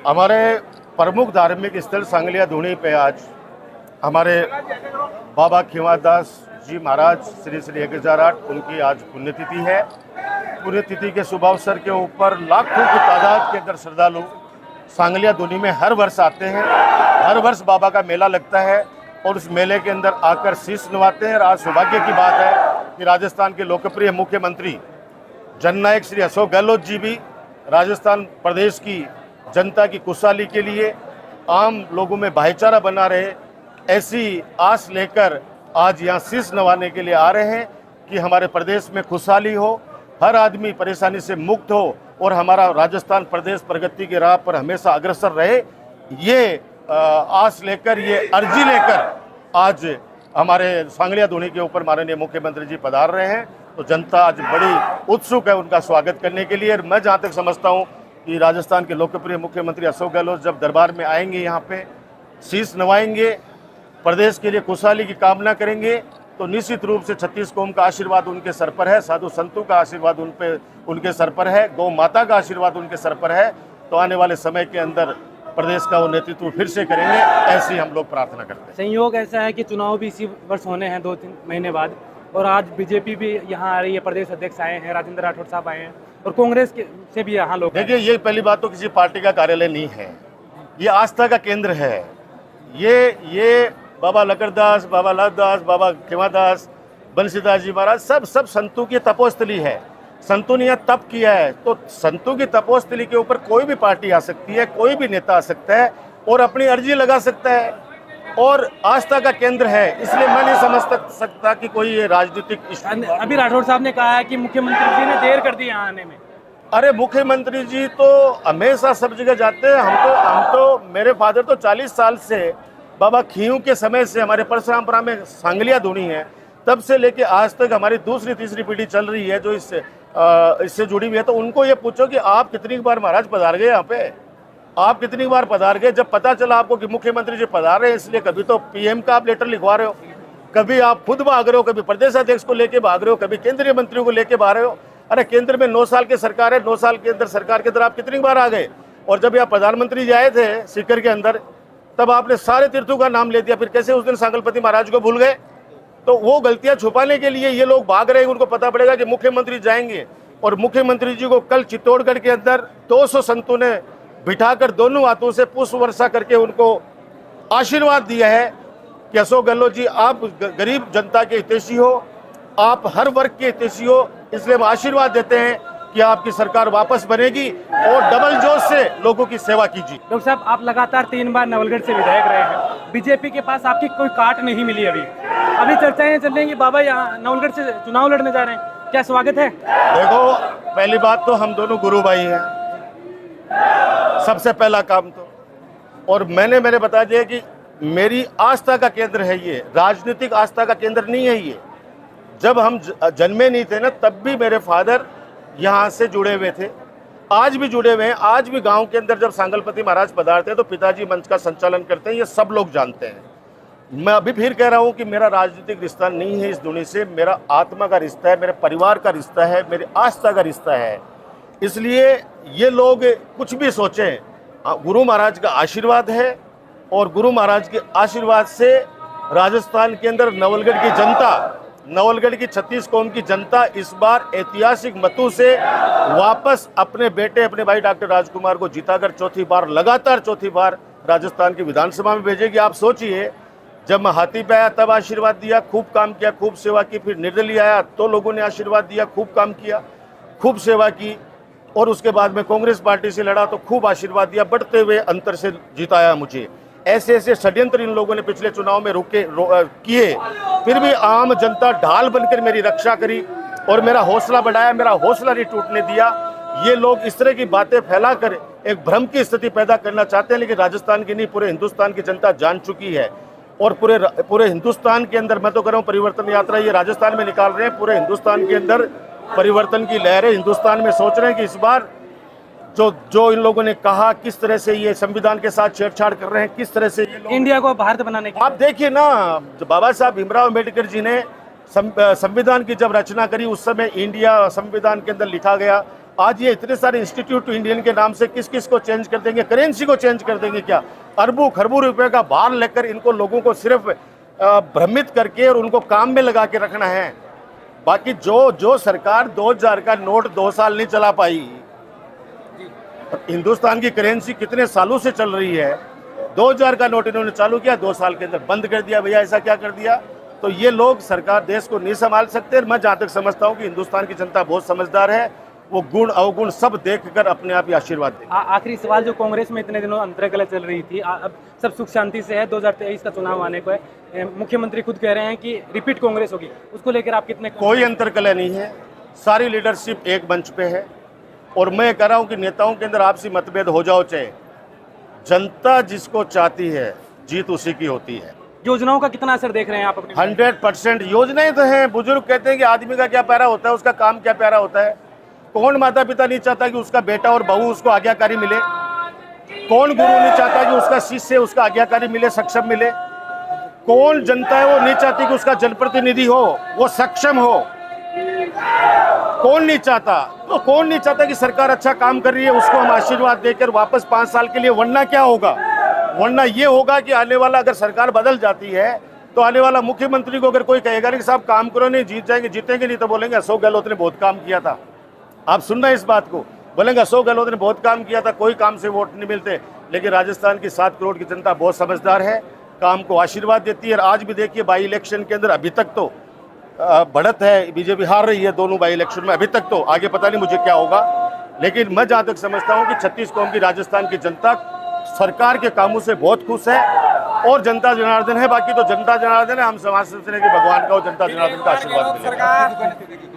हमारे प्रमुख धार्मिक स्थल सांगलिया धूणी पे आज हमारे बाबा खींवादास जी महाराज श्री श्री 1008 उनकी आज पुण्यतिथि है। पुण्यतिथि के शुभ अवसर के ऊपर लाखों की तादाद के अंदर श्रद्धालु सांगलिया धूणी में हर वर्ष आते हैं। हर वर्ष बाबा का मेला लगता है और उस मेले के अंदर आकर शीश नवाते हैं। और आज सौभाग्य की बात है कि राजस्थान के लोकप्रिय मुख्यमंत्री जननायक श्री अशोक गहलोत जी भी राजस्थान प्रदेश की जनता की खुशहाली के लिए, आम लोगों में भाईचारा बना रहे, ऐसी आस लेकर आज यहाँ शीश नवाने के लिए आ रहे हैं कि हमारे प्रदेश में खुशहाली हो, हर आदमी परेशानी से मुक्त हो और हमारा राजस्थान प्रदेश प्रगति की राह पर हमेशा अग्रसर रहे। ये आस लेकर, ये अर्जी लेकर आज हमारे सांगलिया धूणी के ऊपर माननीय मुख्यमंत्री जी पधार रहे हैं। तो जनता आज बड़ी उत्सुक है उनका स्वागत करने के लिए। और मैं जहाँ तक समझता हूँ कि राजस्थान के लोकप्रिय मुख्यमंत्री अशोक गहलोत जब दरबार में आएंगे, यहाँ पे शीश नवाएंगे, प्रदेश के लिए खुशहाली की कामना करेंगे, तो निश्चित रूप से 36 कौम का आशीर्वाद उनके सर पर है, साधु संतों का आशीर्वाद उनके सर पर है, गौ माता का आशीर्वाद उनके सर पर है। तो आने वाले समय के अंदर प्रदेश का वो नेतृत्व फिर से करेंगे, ऐसी हम लोग प्रार्थना करते हैं। संयोग ऐसा है कि चुनाव भी इसी वर्ष होने हैं 2-3 महीने बाद, और आज बीजेपी भी यहाँ आ रही है, प्रदेश अध्यक्ष आए हैं, राजेंद्र राठौड़ साहब आए हैं, और कांग्रेस से भी यहाँ लोग। देखिए, ये पहली बात तो किसी पार्टी का कार्यालय नहीं है, ये आस्था का केंद्र है। ये बाबा लकड़दास, बाबा लालदास, बाबा खींवादास, बंसीदास जी महाराज सब संतों की तपोस्थली है। संतों ने यहाँ तप किया है, तो संतों की तपोस्थली के ऊपर कोई भी पार्टी आ सकती है, कोई भी नेता आ सकता है और अपनी अर्जी लगा सकता है, और आस्था का केंद्र है। इसलिए मैं नहीं समझ सकता कि कोई ये राजनीतिक। अभी राठौड़ साहब ने कहा है कि मुख्यमंत्री जी ने देर कर दी यहाँ आने में। अरे मुख्यमंत्री जी तो हमेशा सब जगह जाते हैं। हम तो मेरे फादर तो 40 साल से बाबा खींव के समय से हमारे परशुरामपुरा में सांगलिया धूणी है, तब से लेके आज तक हमारी दूसरी तीसरी पीढ़ी चल रही है जो इससे जुड़ी हुई है। तो उनको ये पूछो कि आप कितनी बार महाराज पधार गए यहाँ पे, आप कितनी बार पधार गए। जब पता चला आपको कि मुख्यमंत्री जी पधार रहे हैं, इसलिए कभी तो पीएम का आप लेटर लिखवा रहे हो, कभी आप खुद भाग रहे हो, कभी प्रदेश अध्यक्ष को लेके भाग रहे हो, कभी केंद्रीय मंत्रियों को लेके भाग रहे हो। अरे केंद्र में 9 साल की सरकार है, 9 साल के अंदर सरकार के अंदर आप कितनी बार आ गए। और जब आप प्रधानमंत्री जी आए थे सीकर के अंदर, तब आपने सारे तीर्थों का नाम ले दिया, फिर कैसे उस दिन सांगलपति महाराज को भूल गए। तो वो गलतियां छुपाने के लिए ये लोग भाग रहे हैं। उनको पता पड़ेगा कि मुख्यमंत्री जाएंगे, और मुख्यमंत्री जी को कल चित्तौड़गढ़ के अंदर 200 संतों ने बिठाकर दोनों हाथों से पुष्प वर्षा करके उनको आशीर्वाद दिया है कि अशोक गहलोत जी, आप गरीब जनता के हितैषी हो, आप हर वर्ग के हितैषी हो, इसलिए हम आशीर्वाद देते हैं कि आपकी सरकार वापस बनेगी और डबल जोश से लोगों की सेवा कीजिए। डॉक्टर साहब, आप लगातार 3 बार नवलगढ़ से विधायक रहे हैं, बीजेपी के पास आपकी कोई काट नहीं मिली। अभी चर्चाएं चल रही हैं कि बाबा यहाँ नवलगढ़ से चुनाव लड़ने जा रहे हैं, क्या स्वागत है? देखो, पहली बात तो हम दोनों गुरु भाई हैं, सबसे पहला काम तो। और मैंने बता दिया कि मेरी आस्था का केंद्र है ये, राजनीतिक आस्था का केंद्र नहीं है ये। जब हम जन्मे नहीं थे ना, तब भी मेरे फादर यहाँ से जुड़े हुए थे, आज भी जुड़े हुए हैं। आज भी गांव के अंदर जब सांगलपति महाराज पधारते हैं तो पिताजी मंच का संचालन करते हैं, ये सब लोग जानते हैं। मैं अभी फिर कह रहा हूँ कि मेरा राजनीतिक रिश्ता नहीं है इस दुनिया से, मेरा आत्मा का रिश्ता है, मेरे परिवार का रिश्ता है, मेरी आस्था का रिश्ता है। इसलिए ये लोग कुछ भी सोचें, गुरु महाराज का आशीर्वाद है, और गुरु महाराज के आशीर्वाद से राजस्थान के अंदर नवलगढ़ की जनता, नवलगढ़ की 36 कौम की जनता इस बार ऐतिहासिक मतों से वापस अपने बेटे, अपने भाई डॉक्टर राजकुमार को जिताकर लगातार चौथी बार राजस्थान की विधानसभा में भेजेगी। आप सोचिए, जब मैं हाथी पे आया तब आशीर्वाद दिया, खूब काम किया, खूब सेवा की। फिर निर्दलीय आया तो लोगों ने आशीर्वाद दिया, खूब काम किया, खूब सेवा की। और उसके बाद में कांग्रेस पार्टी से लड़ा तो खूब आशीर्वाद दिया, बढ़ते हुए अंतर से जिताया मुझे। ऐसे ऐसे षड्यंत्र इन लोगों ने पिछले चुनाव में किए, फिर भी आम जनता ढाल बनकर मेरी रक्षा करी और मेरा हौसला बढ़ाया, मेरा हौसला नहीं टूटने दिया। ये लोग इस तरह की बातें फैलाकर एक भ्रम की स्थिति पैदा करना चाहते हैं, लेकिन राजस्थान की नहीं, पूरे हिंदुस्तान की जनता जान चुकी है। और पूरे हिंदुस्तान के अंदर, मैं तो कह रहा हूँ, परिवर्तन यात्रा ये राजस्थान में निकाल रहे हैं। पूरे हिंदुस्तान के अंदर परिवर्तन की लहरें हिंदुस्तान में सोच रहे हैं कि इस बार जो इन लोगों ने कहा, किस तरह से ये संविधान के साथ छेड़छाड़ कर रहे हैं, किस तरह से इंडिया को भारत बनाने की। आप देखिए ना, बाबा साहब भीमराव अम्बेडकर जी ने संविधान की जब रचना करी, उस समय इंडिया संविधान के अंदर लिखा गया आज ये इतने सारे इंस्टीट्यूट इंडियन के नाम से किस किस को चेंज कर देंगे, करेंसी को चेंज कर देंगे क्या? अरबों खरबों रुपए का भार लेकर इनको लोगों को सिर्फ भ्रमित करके और उनको काम में लगा के रखना है। बाकी जो सरकार 2000 का नोट 2 साल नहीं चला पाई, हिंदुस्तान की करेंसी कितने सालों से चल रही है, 2000 का नोट इन्होंने चालू किया, 2 साल के अंदर बंद कर दिया। भैया ऐसा क्या कर दिया? तो ये लोग सरकार देश को नहीं संभाल सकते। मैं जहाँ तक समझता हूँ कि हिंदुस्तान की जनता बहुत समझदार है, वो गुण अवगुण सब देखकर अपने आप ही आशीर्वाद देगी। आखिरी सवाल, जो कांग्रेस में इतने दिनों अंतर्कलह चल रही थी, अब सब सुख शांति से है, 2023 का चुनाव आने को है, मुख्यमंत्री खुद कह रहे हैं कि रिपीट कांग्रेस होगी, उसको लेकर आप कितने? कोई अंतर्कलह नहीं है, सारी लीडरशिप एक मंच पे है। और मैं कह रहा हूँ कि नेताओं के अंदर आपसी मतभेद हो जाओ चाहे, जनता जिसको चाहती है जीत उसी की होती है। योजनाओं का कितना असर देख रहे हैं आप अपने? 100% योजनाएं तो हैं। बुजुर्ग कहते हैं कि आदमी का क्या प्यारा होता है, उसका काम क्या प्यारा होता है। कौन माता पिता नहीं चाहता कि उसका बेटा और बहू उसको आज्ञाकारी मिले? कौन गुरु नहीं चाहता कि उसका शिष्य उसका आज्ञाकारी मिले, सक्षम मिले? कौन जनता है वो नहीं चाहती कि उसका जनप्रतिनिधि हो वो सक्षम हो? कौन नहीं चाहता? तो कौन नहीं चाहता कि सरकार अच्छा काम कर रही है उसको हम आशीर्वाद देकर वापस 5 साल के लिए? वरना क्या होगा? वरना ये होगा कि आने वाला, अगर सरकार बदल जाती है तो आने वाला मुख्यमंत्री को अगर कोई कहेगा कि साहब काम करो, नहीं जीत जाएंगे, जीतेंगे नहीं, तो बोलेंगे अशोक गहलोत ने बहुत काम किया था। आप सुनना इस बात को, बोलेंगे अशोक गहलोत ने बहुत काम किया था, कोई काम से वोट नहीं मिलते। लेकिन राजस्थान की 7 करोड़ की जनता बहुत समझदार है, काम को आशीर्वाद देती है। और आज भी देखिए बाई इलेक्शन के अंदर अभी तक तो बढ़त है, बीजेपी हार रही है दोनों बाई इलेक्शन में अभी तक, तो आगे पता नहीं मुझे क्या होगा। लेकिन मैं जहाँ तक समझता हूँ कि 36 कौम की राजस्थान की जनता सरकार के कामों से बहुत खुश है और जनता जनार्दन है। बाकी तो जनता जनार्दन है, हम समाज से कि भगवान का और जनता जनार्दन का आशीर्वाद मिलेगा।